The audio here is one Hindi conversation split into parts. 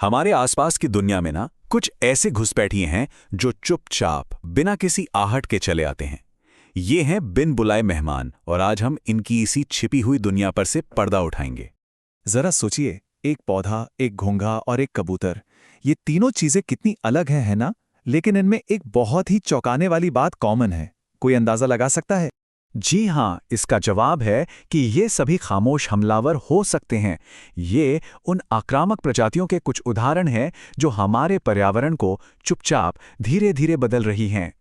हमारे आसपास की दुनिया में ना कुछ ऐसे घुसपैठिए हैं जो चुपचाप बिना किसी आहट के चले आते हैं। ये हैं बिन बुलाए मेहमान और आज हम इनकी इसी छिपी हुई दुनिया पर से पर्दा उठाएंगे। जरा सोचिए, एक पौधा, एक घोंघा और एक कबूतर, ये तीनों चीजें कितनी अलग हैं, है ना? लेकिन इनमें एक बहुत ही चौंकाने वाली बात कॉमन है। कोई अंदाजा लगा सकता है? जी हाँ, इसका जवाब है कि ये सभी खामोश हमलावर हो सकते हैं। ये उन आक्रामक प्रजातियों के कुछ उदाहरण हैं जो हमारे पर्यावरण को चुपचाप धीरे धीरे बदल रही हैं।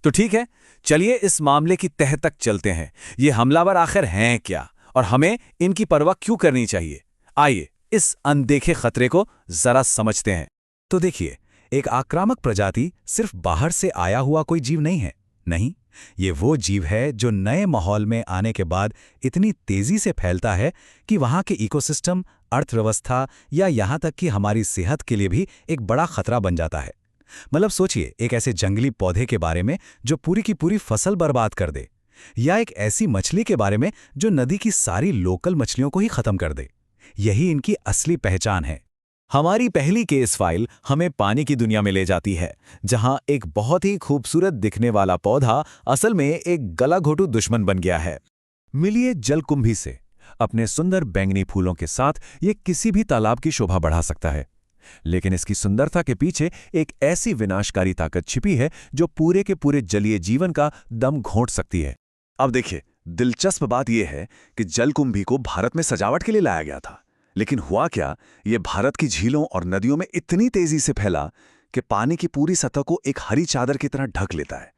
तो ठीक है, चलिए इस मामले की तह तक चलते हैं। ये हमलावर आखिर हैं क्या और हमें इनकी परवाह क्यों करनी चाहिए? आइए इस अनदेखे खतरे को जरा समझते हैं। तो देखिए, एक आक्रामक प्रजाति सिर्फ बाहर से आया हुआ कोई जीव नहीं है। नहीं, ये वो जीव है जो नए माहौल में आने के बाद इतनी तेजी से फैलता है कि वहां के इकोसिस्टम, अर्थव्यवस्था या यहां तक कि हमारी सेहत के लिए भी एक बड़ा खतरा बन जाता है। मतलब सोचिए, एक ऐसे जंगली पौधे के बारे में जो पूरी की पूरी फसल बर्बाद कर दे, या एक ऐसी मछली के बारे में जो नदी की सारी लोकल मछलियों को ही खत्म कर दे। यही इनकी असली पहचान है। हमारी पहली केस फाइल हमें पानी की दुनिया में ले जाती है, जहां एक बहुत ही खूबसूरत दिखने वाला पौधा असल में एक गलाघोटू दुश्मन बन गया है। मिलिए जलकुंभी से। अपने सुंदर बैंगनी फूलों के साथ ये किसी भी तालाब की शोभा बढ़ा सकता है, लेकिन इसकी सुंदरता के पीछे एक ऐसी विनाशकारी ताकत छिपी है जो पूरे के पूरे जलीय जीवन का दम घोंट सकती है। अब देखिए, दिलचस्प बात यह है कि जलकुंभी को भारत में सजावट के लिए लाया गया था, लेकिन हुआ क्या, ये भारत की झीलों और नदियों में इतनी तेजी से फैला कि पानी की पूरी सतह को एक हरी चादर की तरह ढक लेता है।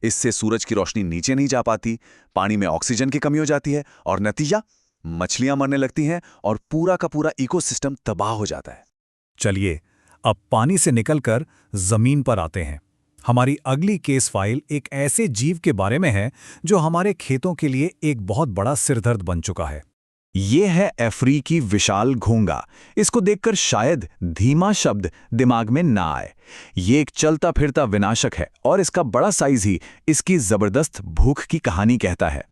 इससे सूरज की रोशनी नीचे नहीं जा पाती, पानी में ऑक्सीजन की कमी हो जाती है और नतीजा, मछलियां मरने लगती हैं और पूरा का पूरा इकोसिस्टम तबाह हो जाता है। चलिए अब पानी से निकलकर जमीन पर आते हैं। हमारी अगली केस फाइल एक ऐसे जीव के बारे में है जो हमारे खेतों के लिए एक बहुत बड़ा सिरदर्द बन चुका है। ये है अफ्रीकी विशाल घोंघा। इसको देखकर शायद धीमा शब्द दिमाग में ना आए। ये एक चलता फिरता विनाशक है और इसका बड़ा साइज ही इसकी जबरदस्त भूख की कहानी कहता है।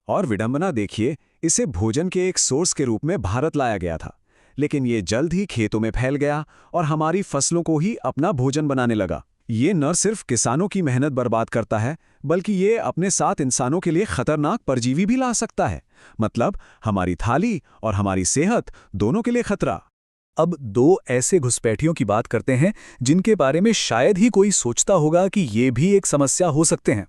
और विडंबना देखिए, इसे भोजन के एक सोर्स के रूप में भारत लाया गया था, लेकिन ये जल्द ही खेतों में फैल गया और हमारी फसलों को ही अपना भोजन बनाने लगा। ये न सिर्फ किसानों की मेहनत बर्बाद करता है, बल्कि ये अपने साथ इंसानों के लिए खतरनाक परजीवी भी ला सकता है। मतलब हमारी थाली और हमारी सेहत दोनों के लिए खतरा। अब दो ऐसे घुसपैठियों की बात करते हैं जिनके बारे में शायद ही कोई सोचता होगा कि ये भी एक समस्या हो सकते हैं।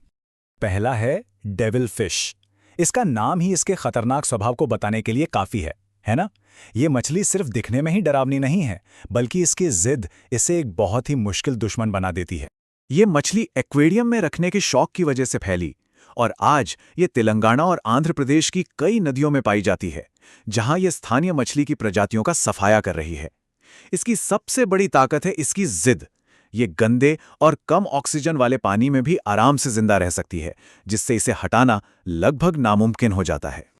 पहला है डेविल फिश। इसका नाम ही इसके खतरनाक स्वभाव को बताने के लिए काफी है ना? ये मछली सिर्फ दिखने में ही डरावनी नहीं है, बल्कि इसकी जिद इसे एक बहुत ही मुश्किल दुश्मन बना देती है। ये मछली एक्वेरियम में रखने के शौक की वजह से फैली और आज ये तेलंगाना और आंध्र प्रदेश की कई नदियों में पाई जाती है, जहां ये स्थानीय मछली की प्रजातियों का सफाया कर रही है। इसकी सबसे बड़ी ताकत है इसकी जिद। ये गंदे और कम ऑक्सीजन वाले पानी में भी आराम से जिंदा रह सकती है, जिससे इसे हटाना लगभग नामुमकिन हो जाता है।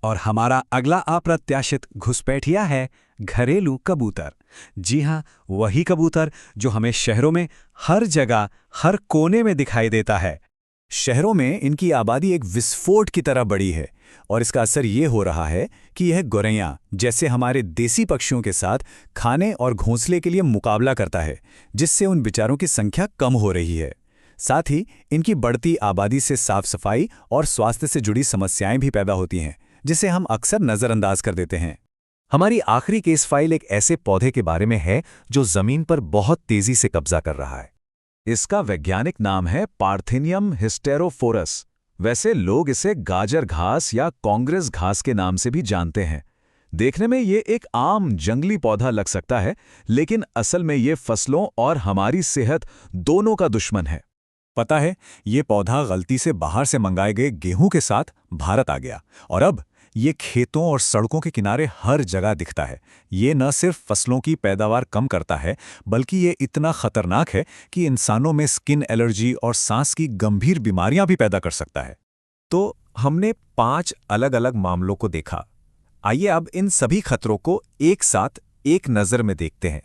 और हमारा अगला अप्रत्याशित घुसपैठिया है घरेलू कबूतर। जी हाँ, वही कबूतर जो हमें शहरों में हर जगह, हर कोने में दिखाई देता है। शहरों में इनकी आबादी एक विस्फोट की तरह बढ़ी है और इसका असर ये हो रहा है कि यह गौरैया जैसे हमारे देसी पक्षियों के साथ खाने और घोंसले के लिए मुकाबला करता है, जिससे उन बेचारों की संख्या कम हो रही है। साथ ही इनकी बढ़ती आबादी से साफ सफाई और स्वास्थ्य से जुड़ी समस्याएं भी पैदा होती हैं, जिसे हम अक्सर नजरअंदाज कर देते हैं। हमारी आखिरी केस फाइल एक ऐसे पौधे के बारे में है जो जमीन पर बहुत तेजी से कब्जा कर रहा है। इसका वैज्ञानिक नाम है पार्थेनियम हिस्टेरोफोरस। वैसे लोग इसे गाजर घास या कांग्रेस घास के नाम से भी जानते हैं। देखने में ये एक आम जंगली पौधा लग सकता है, लेकिन असल में ये फसलों और हमारी सेहत दोनों का दुश्मन है। पता है, ये पौधा गलती से बाहर से मंगाए गए गेहूं के साथ भारत आ गया और अब ये खेतों और सड़कों के किनारे हर जगह दिखता है। ये न सिर्फ फसलों की पैदावार कम करता है, बल्कि ये इतना खतरनाक है कि इंसानों में स्किन एलर्जी और सांस की गंभीर बीमारियां भी पैदा कर सकता है। तो हमने 5 अलग-अलग मामलों को देखा। आइए अब इन सभी खतरों को एक साथ एक नज़र में देखते हैं।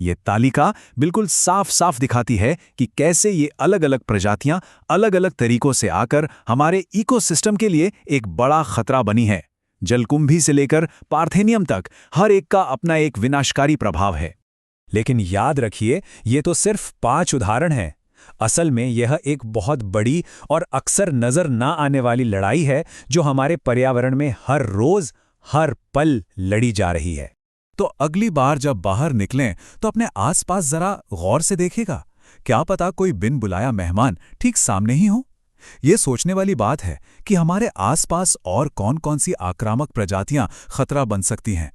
ये तालिका बिल्कुल साफ साफ दिखाती है कि कैसे ये अलग अलग प्रजातियां अलग अलग तरीकों से आकर हमारे इकोसिस्टम के लिए एक बड़ा खतरा बनी है। जलकुंभी से लेकर पार्थेनियम तक हर एक का अपना एक विनाशकारी प्रभाव है। लेकिन याद रखिए, ये तो सिर्फ 5 उदाहरण हैं। असल में यह एक बहुत बड़ी और अक्सर नजर ना आने वाली लड़ाई है जो हमारे पर्यावरण में हर रोज, हर पल लड़ी जा रही है। तो अगली बार जब बाहर निकलें तो अपने आसपास जरा गौर से देखेगा, क्या पता कोई बिन बुलाया मेहमान ठीक सामने ही हो। ये सोचने वाली बात है कि हमारे आसपास और कौन-कौन सी आक्रामक प्रजातियां खतरा बन सकती हैं।